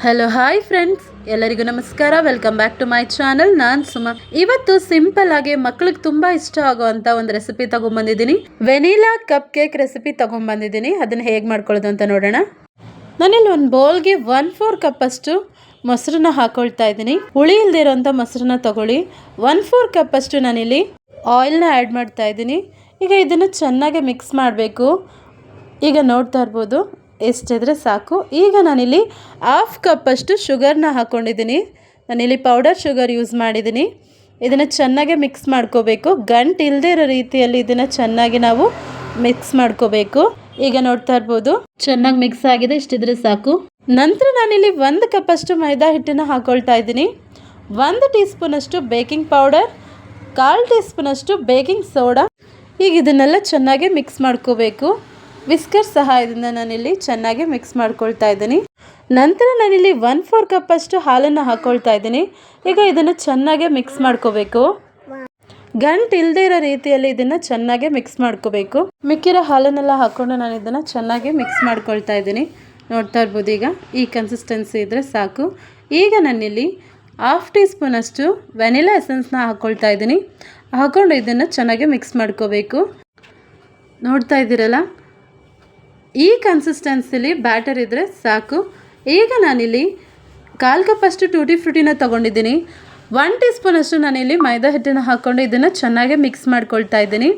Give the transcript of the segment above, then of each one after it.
Hello hi friends, ಎಲ್ಲರಿಗೂ ನಮಸ್ಕಾರ. Welcome back to my channel. ನಾನು ಸುಮಾ. ಇವತ್ತು ಸಿಂಪಲ್ ಆಗಿ ಮಕ್ಕಳಿಗೆ ತುಂಬ ಇಷ್ಟ ಆಗುವಂಥ ಒಂದು ರೆಸಿಪಿ ತೊಗೊಂಬಂದಿದ್ದೀನಿ. ವೆನಿಲಾ ಕಪ್ ಕೇಕ್ ರೆಸಿಪಿ ತೊಗೊಂಬಂದಿದ್ದೀನಿ. ಅದನ್ನು ಹೇಗೆ ಮಾಡ್ಕೊಳ್ಳೋದು ಅಂತ ನೋಡೋಣ. ನಾನಿಲ್ಲಿ ಒಂದು ಬೌಲ್ಗೆ 1/4 ಕಪ್ ಅಷ್ಟು ಮೊಸರನ್ನ ಹಾಕೊಳ್ತಾ ಇದ್ದೀನಿ. ಹುಳಿ ಇಲ್ದಿರೋಂಥ ಮೊಸರನ್ನ ತಗೊಳ್ಳಿ. 1/4 ಕಪ್ ಅಷ್ಟು ನಾನಿಲ್ಲಿ ಆಯಿಲ್ನ ಆ್ಯಡ್ ಮಾಡ್ತಾ ಇದ್ದೀನಿ. ಈಗ ಇದನ್ನು ಚೆನ್ನಾಗಿ ಮಿಕ್ಸ್ ಮಾಡಬೇಕು. ಈಗ ನೋಡ್ತಾ ಇರ್ಬೋದು ಎಷ್ಟಿದ್ರೆ ಸಾಕು. ಈಗ ನಾನಿಲ್ಲಿ 1/2 ಕಪ್ ಅಷ್ಟು ಶುಗರ್ನ ಹಾಕ್ಕೊಂಡಿದ್ದೀನಿ. ನಾನಿಲ್ಲಿ ಪೌಡರ್ ಶುಗರ್ ಯೂಸ್ ಮಾಡಿದ್ದೀನಿ. ಇದನ್ನು ಚೆನ್ನಾಗಿ ಮಿಕ್ಸ್ ಮಾಡ್ಕೋಬೇಕು. ಗಂಟು ಇಲ್ಲದೆ ಇರೋ ರೀತಿಯಲ್ಲಿ ಇದನ್ನು ಚೆನ್ನಾಗಿ ನಾವು ಮಿಕ್ಸ್ ಮಾಡ್ಕೋಬೇಕು. ಈಗ ನೋಡ್ತಾ ಇರ್ಬೋದು ಚೆನ್ನಾಗಿ ಮಿಕ್ಸ್ ಆಗಿದೆ. ಇಷ್ಟಿದ್ರೆ ಸಾಕು. ನಂತರ ನಾನಿಲ್ಲಿ 1 ಕಪ್ ಅಷ್ಟು ಮೈದಾ ಹಿಟ್ಟನ್ನು ಹಾಕ್ಕೊಳ್ತಾ ಇದ್ದೀನಿ. 1 ಟೀ ಸ್ಪೂನ್ ಅಷ್ಟು ಬೇಕಿಂಗ್ ಪೌಡರ್, 1/4 ಟೀ ಸ್ಪೂನ್ ಅಷ್ಟು ಬೇಕಿಂಗ್ ಸೋಡಾ. ಈಗ ಇದನ್ನೆಲ್ಲ ಚೆನ್ನಾಗಿ ಮಿಕ್ಸ್ ಮಾಡ್ಕೋಬೇಕು. ವಿಸ್ಕರ್ ಸಹಾಯದಿಂದ ನಾನಿಲ್ಲಿ ಚೆನ್ನಾಗಿ ಮಿಕ್ಸ್ ಮಾಡ್ಕೊಳ್ತಾ ಇದ್ದೀನಿ. ನಂತರ ನಾನಿಲ್ಲಿ 1/4 ಕಪ್ ಅಷ್ಟು ಹಾಲನ್ನು ಹಾಕ್ಕೊಳ್ತಾ ಇದ್ದೀನಿ. ಈಗ ಇದನ್ನು ಚೆನ್ನಾಗಿ ಮಿಕ್ಸ್ ಮಾಡ್ಕೋಬೇಕು. ಗಂಟು ಇಲ್ಲದೆ ಇರೋ ರೀತಿಯಲ್ಲಿ ಇದನ್ನು ಚೆನ್ನಾಗಿ ಮಿಕ್ಸ್ ಮಾಡ್ಕೋಬೇಕು. ಮಿಕ್ಕಿರೋ ಹಾಲನ್ನೆಲ್ಲ ಹಾಕ್ಕೊಂಡು ನಾನು ಇದನ್ನು ಚೆನ್ನಾಗಿ ಮಿಕ್ಸ್ ಮಾಡ್ಕೊಳ್ತಾ ಇದ್ದೀನಿ. ನೋಡ್ತಾ ಇರ್ಬೋದು ಈಗ ಈ ಕನ್ಸಿಸ್ಟೆನ್ಸಿ ಇದ್ದರೆ ಸಾಕು. ಈಗ ನಾನಿಲ್ಲಿ 1/2 ಟೀ ಸ್ಪೂನ್ ಅಷ್ಟು ವೆನಿಲಾ ಎಸೆನ್ಸ್ನ ಹಾಕ್ಕೊಳ್ತಾ ಇದ್ದೀನಿ. ಹಾಕ್ಕೊಂಡು ಇದನ್ನು ಚೆನ್ನಾಗಿ ಮಿಕ್ಸ್ ಮಾಡ್ಕೋಬೇಕು. ನೋಡ್ತಾ ಇದ್ದೀರಲ್ಲ, ಈ ಕನ್ಸಿಸ್ಟೆನ್ಸಿಲಿ ಬ್ಯಾಟರ್ ಇದ್ದರೆ ಸಾಕು. ಈಗ ನಾನಿಲ್ಲಿ 1/4 ಕಪ್ ಅಷ್ಟು ಟೂಟಿ ಫ್ರೂಟಿನ ತೊಗೊಂಡಿದ್ದೀನಿ. 1 ಟೀ ಸ್ಪೂನ್ ಅಷ್ಟು ನಾನಿಲ್ಲಿ ಮೈದಾ ಹಿಟ್ಟನ್ನು ಹಾಕ್ಕೊಂಡು ಇದನ್ನು ಚೆನ್ನಾಗಿ ಮಿಕ್ಸ್ ಮಾಡ್ಕೊಳ್ತಾ ಇದ್ದೀನಿ.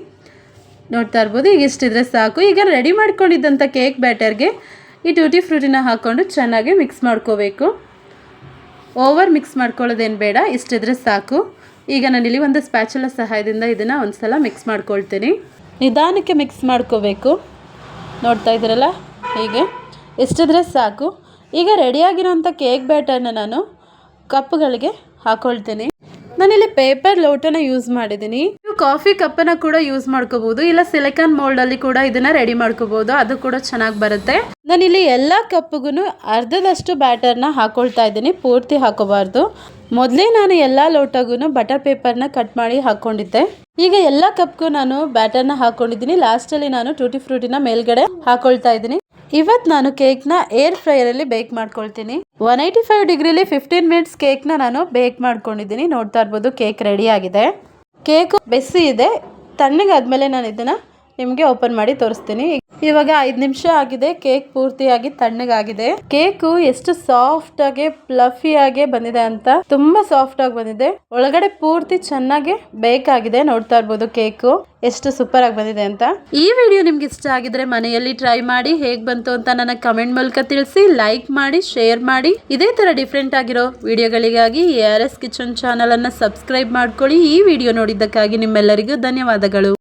ನೋಡ್ತಾ ಇರ್ಬೋದು ಈಗ ಇಷ್ಟಿದ್ರೆ ಸಾಕು. ಈಗ ರೆಡಿ ಮಾಡ್ಕೊಂಡಿದ್ದಂಥ ಕೇಕ್ ಬ್ಯಾಟರ್ಗೆ ಈ ಟೂಟಿ ಫ್ರೂಟಿನ ಹಾಕ್ಕೊಂಡು ಚೆನ್ನಾಗಿ ಮಿಕ್ಸ್ ಮಾಡ್ಕೋಬೇಕು. ಓವರ್ ಮಿಕ್ಸ್ ಮಾಡ್ಕೊಳ್ಳೋದೇನು ಬೇಡ, ಇಷ್ಟಿದ್ರೆ ಸಾಕು. ಈಗ ನಾನಿಲ್ಲಿ ಒಂದು ಸ್ಪ್ಯಾಚುಲಾ ಸಹಾಯದಿಂದ ಇದನ್ನು ಒಂದು ಸಲ ಮಿಕ್ಸ್ ಮಾಡ್ಕೊಳ್ತೀನಿ. ನಿಧಾನಕ್ಕೆ ಮಿಕ್ಸ್ ಮಾಡ್ಕೋಬೇಕು. ನೋಡ್ತಾ ಇದ್ದೀರಲ್ಲ, ಹೀಗೆ ಎಷ್ಟಿದ್ರೆ ಸಾಕು. ಈಗ ರೆಡಿಯಾಗಿರೋಂಥ ಕೇಕ್ ಬ್ಯಾಟರ್ನ ನಾನು ಕಪ್ಗಳಿಗೆ ಹಾಕ್ಕೊಳ್ತೀನಿ. ನಾನಿಲ್ಲಿ ಪೇಪರ್ ಲೋಟನ ಯೂಸ್ ಮಾಡಿದ್ದೀನಿ. ನೀವು ಕಾಫಿ ಕಪ್ಪನ್ನು ಕೂಡ ಯೂಸ್ ಮಾಡ್ಕೋಬೋದು, ಇಲ್ಲ ಸಿಲಿಕಾನ್ ಮೋಲ್ಡಲ್ಲಿ ಕೂಡ ಇದನ್ನು ರೆಡಿ ಮಾಡ್ಕೋಬೋದು, ಅದು ಕೂಡ ಚೆನ್ನಾಗಿ ಬರುತ್ತೆ. ನಾನಿಲ್ಲಿ ಎಲ್ಲ ಕಪ್ಪಿಗೂ ಅರ್ಧದಷ್ಟು ಬ್ಯಾಟರ್ನ ಹಾಕ್ಕೊಳ್ತಾ ಇದ್ದೀನಿ. ಪೂರ್ತಿ ಹಾಕೋಬಾರ್ದು. ಮೊದಲೇ ನಾನು ಎಲ್ಲ ಲೋಟಗೂ ಬಟರ್ ಪೇಪರ್ನ ಕಟ್ ಮಾಡಿ ಹಾಕ್ಕೊಂಡಿದ್ದೆ. ಈಗ ಎಲ್ಲ ಕಪ್ಗೂ ನಾನು ಬ್ಯಾಟರ್ನ ಹಾಕ್ಕೊಂಡಿದ್ದೀನಿ. ಲಾಸ್ಟಲ್ಲಿ ನಾನು ಟೂಟಿ ಫ್ರೂಟಿನ ಮೇಲ್ಗಡೆ ಹಾಕ್ಕೊಳ್ತಾ ಇದ್ದೀನಿ. ಇವತ್ತು ನಾನು ಕೇಕ್ನ ಏರ್ ಫ್ರೈಯರಲ್ಲಿ ಬೇಕ್ ಮಾಡ್ಕೊಳ್ತೀನಿ. 185 ಡಿಗ್ರಿಲಿ 15 ಮಿನಿಟ್ಸ್ ಕೇಕ್ನ ನಾನು ಬೇಕ್ ಮಾಡ್ಕೊಂಡಿದ್ದೀನಿ. ನೋಡ್ತಾ ಇರ್ಬೋದು ಕೇಕ್ ರೆಡಿ ಆಗಿದೆ. ಕೇಕು ಬೆಸಿ ಇದೆ. ತಣ್ಣಗಾದ್ಮೇಲೆ ನಾನು ಇದನ್ನು ನಿಮಗೆ ಓಪನ್ ಮಾಡಿ ತೋರಿಸ್ತೀನಿ. ಇವಾಗ 5 ನಿಮಿಷ ಆಗಿದೆ. ಕೇಕ್ ಪೂರ್ತಿಯಾಗಿ ತಣ್ಣಗಾಗಿದೆ. ಕೇಕು ಎಷ್ಟು ಸಾಫ್ಟ್ ಆಗಿ ಫ್ಲಫಿಯಾಗಿ ಬಂದಿದೆ ಅಂತ, ತುಂಬಾ ಸಾಫ್ಟ್ ಆಗಿ ಬಂದಿದೆ. ಒಳಗಡೆ ಪೂರ್ತಿ ಚೆನ್ನಾಗಿ ಬೇಕ್ ಆಗಿದೆ. ನೋಡ್ತಾ ಇರ್ಬೋದು ಕೇಕು ಎಷ್ಟು ಸೂಪರ್ ಆಗಿ ಬಂದಿದೆ ಅಂತ. ಈ ವಿಡಿಯೋ ನಿಮ್ಗೆ ಇಷ್ಟ ಆಗಿದ್ರೆ ಮನೆಯಲ್ಲಿ ಟ್ರೈ ಮಾಡಿ. ಹೇಗ್ ಬಂತು ಅಂತ ನನ್ನ ಕಮೆಂಟ್ ಮೂಲಕ ತಿಳಿಸಿ. ಲೈಕ್ ಮಾಡಿ, ಶೇರ್ ಮಾಡಿ. ಇದೇ ತರ ಡಿಫ್ರೆಂಟ್ ಆಗಿರೋ ವಿಡಿಯೋಗಳಿಗಾಗಿ ARS ಕಿಚನ್ ಚಾನಲ್ ಅನ್ನ ಸಬ್ಸ್ಕ್ರೈಬ್ ಮಾಡ್ಕೊಳ್ಳಿ. ಈ ವಿಡಿಯೋ ನೋಡಿದ್ದಕ್ಕಾಗಿ ನಿಮ್ಮೆಲ್ಲರಿಗೂ ಧನ್ಯವಾದಗಳು.